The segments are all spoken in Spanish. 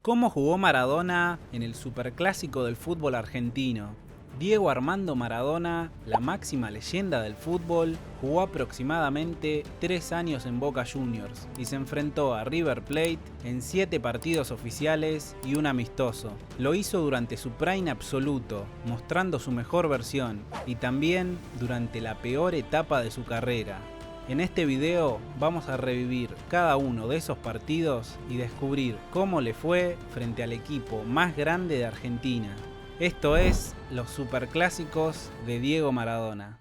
¿Cómo jugó Maradona en el superclásico del fútbol argentino? Diego Armando Maradona, la máxima leyenda del fútbol, jugó aproximadamente 3 años en Boca Juniors y se enfrentó a River Plate en 7 partidos oficiales y un amistoso. Lo hizo durante su prime absoluto, mostrando su mejor versión, y también durante la peor etapa de su carrera. En este video vamos a revivir cada uno de esos partidos y descubrir cómo le fue frente al equipo más grande de Argentina. Esto es los superclásicos de Diego Maradona.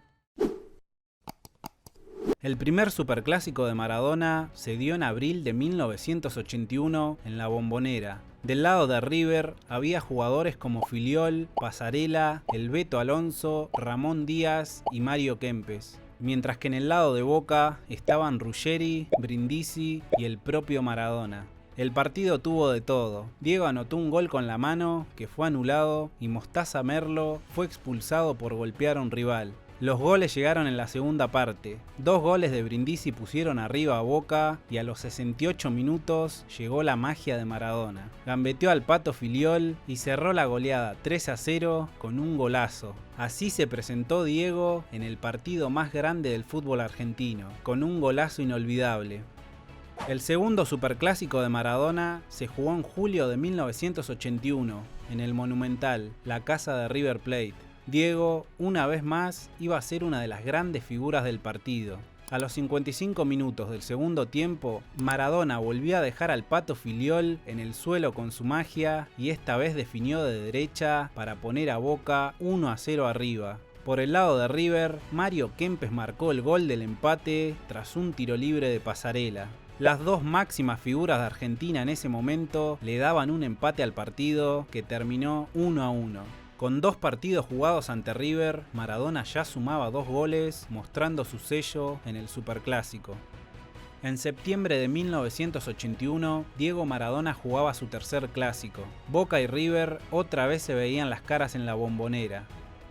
El primer superclásico de Maradona se dio en abril de 1981 en La Bombonera. Del lado de River había jugadores como Filiol, Pasarela, el Beto Alonso, Ramón Díaz y Mario Kempes. Mientras que en el lado de Boca estaban Ruggeri, Brindisi y el propio Maradona. El partido tuvo de todo. Diego anotó un gol con la mano, que fue anulado, y Mostaza Merlo fue expulsado por golpear a un rival. Los goles llegaron en la segunda parte. 2 goles de Brindisi pusieron arriba a Boca y a los 68 minutos llegó la magia de Maradona. Gambeteó al Pato Filiol y cerró la goleada 3-0 con un golazo. Así se presentó Diego en el partido más grande del fútbol argentino, con un golazo inolvidable. El segundo superclásico de Maradona se jugó en julio de 1981, en el Monumental, la casa de River Plate. Diego, una vez más, iba a ser una de las grandes figuras del partido. A los 55 minutos del segundo tiempo, Maradona volvió a dejar al Pato Filiol en el suelo con su magia y esta vez definió de derecha para poner a Boca 1-0 arriba. Por el lado de River, Mario Kempes marcó el gol del empate tras un tiro libre de Pasarela. Las dos máximas figuras de Argentina en ese momento le daban un empate al partido que terminó 1-1. Con 2 partidos jugados ante River, Maradona ya sumaba 2 goles, mostrando su sello en el superclásico. En septiembre de 1981, Diego Maradona jugaba su tercer clásico. Boca y River otra vez se veían las caras en la Bombonera.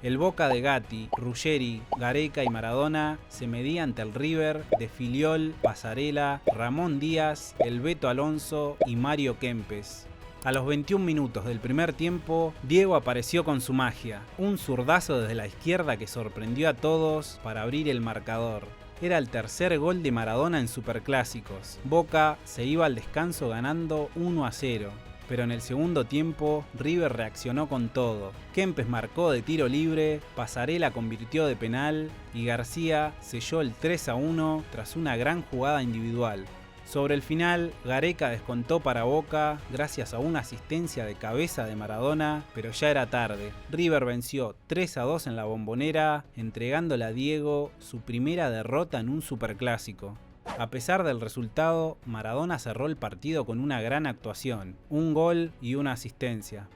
El Boca de Gatti, Ruggeri, Gareca y Maradona se medía ante el River de Filiol, Pasarela, Ramón Díaz, el Beto Alonso y Mario Kempes. A los 21 minutos del primer tiempo, Diego apareció con su magia, un zurdazo desde la izquierda que sorprendió a todos para abrir el marcador. Era el tercer gol de Maradona en superclásicos. Boca se iba al descanso ganando 1-0. Pero en el segundo tiempo, River reaccionó con todo. Kempes marcó de tiro libre, Pasarela convirtió de penal y García selló el 3-1 tras una gran jugada individual. Sobre el final, Gareca descontó para Boca gracias a una asistencia de cabeza de Maradona, pero ya era tarde. River venció 3-2 en la Bombonera, entregándole a Diego su primera derrota en un superclásico. A pesar del resultado, Maradona cerró el partido con una gran actuación, un gol y una asistencia.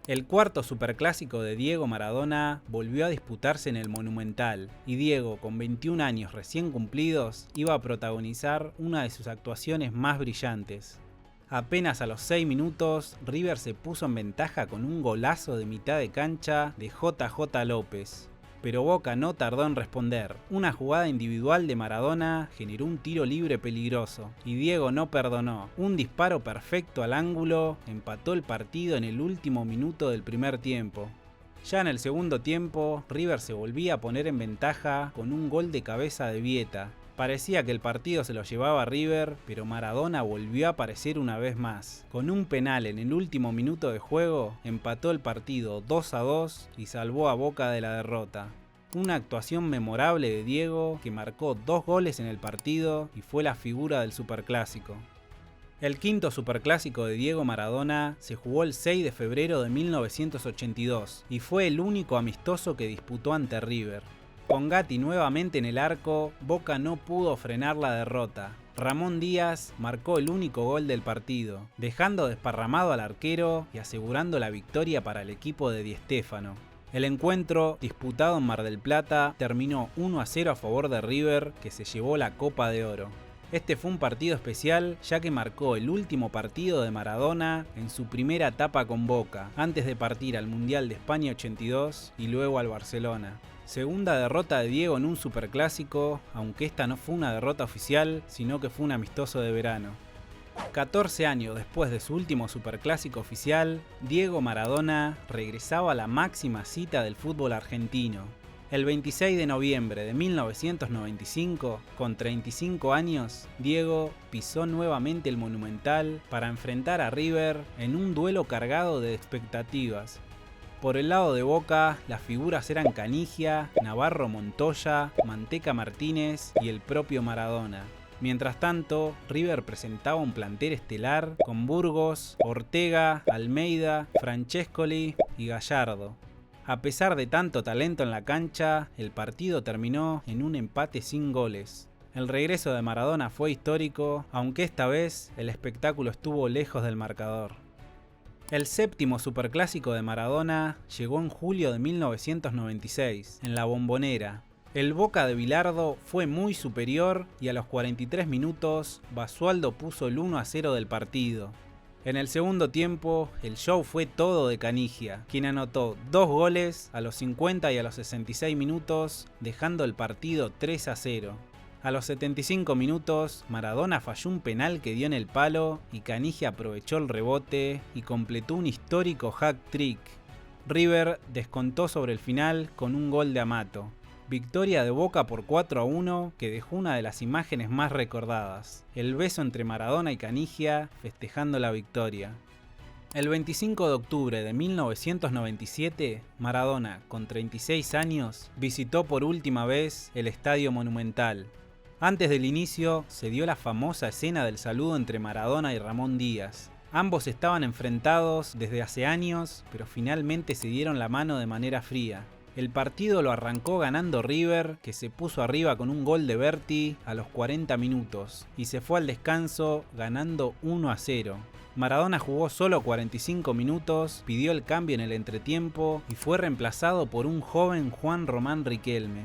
El cuarto superclásico de Diego Maradona volvió a disputarse en el Monumental, y Diego, con 21 años recién cumplidos, iba a protagonizar una de sus actuaciones más brillantes. Apenas a los 6 minutos, River se puso en ventaja con un golazo de mitad de cancha de JJ López. Pero Boca no tardó en responder. Una jugada individual de Maradona generó un tiro libre peligroso, y Diego no perdonó. Un disparo perfecto al ángulo empató el partido en el último minuto del primer tiempo. Ya en el segundo tiempo, River se volvía a poner en ventaja con un gol de cabeza de Vieta. Parecía que el partido se lo llevaba River, pero Maradona volvió a aparecer una vez más. Con un penal en el último minuto de juego, empató el partido 2-2 y salvó a Boca de la derrota. Una actuación memorable de Diego, que marcó 2 goles en el partido y fue la figura del superclásico. El quinto superclásico de Diego Maradona se jugó el 6 de febrero de 1982 y fue el único amistoso que disputó ante River. Con Gatti nuevamente en el arco, Boca no pudo frenar la derrota. Ramón Díaz marcó el único gol del partido, dejando desparramado al arquero y asegurando la victoria para el equipo de Di Stéfano. El encuentro, disputado en Mar del Plata, terminó 1-0 a favor de River, que se llevó la Copa de Oro. Este fue un partido especial ya que marcó el último partido de Maradona en su primera etapa con Boca, antes de partir al Mundial de España 82 y luego al Barcelona. Segunda derrota de Diego en un superclásico, aunque esta no fue una derrota oficial, sino que fue un amistoso de verano. 14 años después de su último superclásico oficial, Diego Maradona regresaba a la máxima cita del fútbol argentino. El 26 de noviembre de 1995, con 35 años, Diego pisó nuevamente el Monumental para enfrentar a River en un duelo cargado de expectativas. Por el lado de Boca, las figuras eran Canigia, Navarro Montoya, Manteca Martínez y el propio Maradona. Mientras tanto, River presentaba un plantel estelar con Burgos, Ortega, Almeida, Francescoli y Gallardo. A pesar de tanto talento en la cancha, el partido terminó en un empate sin goles. El regreso de Maradona fue histórico, aunque esta vez el espectáculo estuvo lejos del marcador. El séptimo superclásico de Maradona llegó en julio de 1996, en la Bombonera. El Boca de Bilardo fue muy superior y a los 43 minutos Basualdo puso el 1-0 del partido. En el segundo tiempo, el show fue todo de Canigia, quien anotó 2 goles a los 50 y a los 66 minutos, dejando el partido 3-0. A los 75 minutos, Maradona falló un penal que dio en el palo y Canigia aprovechó el rebote y completó un histórico hat-trick. River descontó sobre el final con un gol de Amato. Victoria de Boca por 4-1 que dejó una de las imágenes más recordadas, el beso entre Maradona y Canigia festejando la victoria. El 25 de octubre de 1997, Maradona, con 36 años, visitó por última vez el Estadio Monumental. Antes del inicio, se dio la famosa escena del saludo entre Maradona y Ramón Díaz. Ambos estaban enfrentados desde hace años, pero finalmente se dieron la mano de manera fría. El partido lo arrancó ganando River, que se puso arriba con un gol de Berti a los 40 minutos, y se fue al descanso ganando 1-0. Maradona jugó solo 45 minutos, pidió el cambio en el entretiempo y fue reemplazado por un joven Juan Román Riquelme.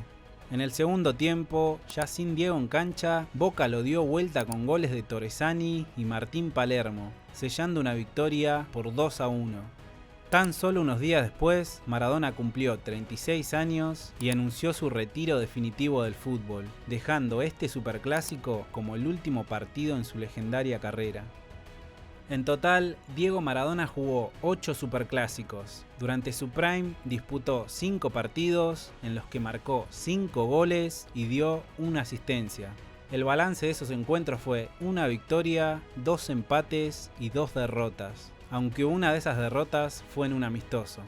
En el segundo tiempo, ya sin Diego en cancha, Boca lo dio vuelta con goles de Torresani y Martín Palermo, sellando una victoria por 2-1. Tan solo unos días después, Maradona cumplió 36 años y anunció su retiro definitivo del fútbol, dejando este superclásico como el último partido en su legendaria carrera. En total, Diego Maradona jugó 8 superclásicos. Durante su prime disputó 5 partidos en los que marcó 5 goles y dio una asistencia. El balance de esos encuentros fue una victoria, 2 empates y 2 derrotas, aunque una de esas derrotas fue en un amistoso.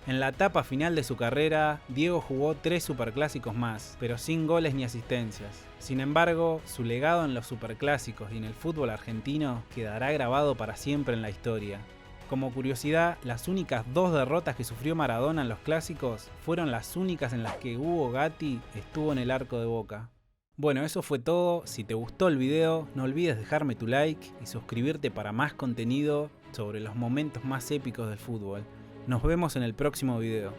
En la etapa final de su carrera, Diego jugó 3 superclásicos más, pero sin goles ni asistencias. Sin embargo, su legado en los superclásicos y en el fútbol argentino quedará grabado para siempre en la historia. Como curiosidad, las únicas 2 derrotas que sufrió Maradona en los clásicos fueron las únicas en las que Hugo Gatti estuvo en el arco de Boca. Bueno, eso fue todo. Si te gustó el video, no olvides dejarme tu like y suscribirte para más contenido sobre los momentos más épicos del fútbol. Nos vemos en el próximo video.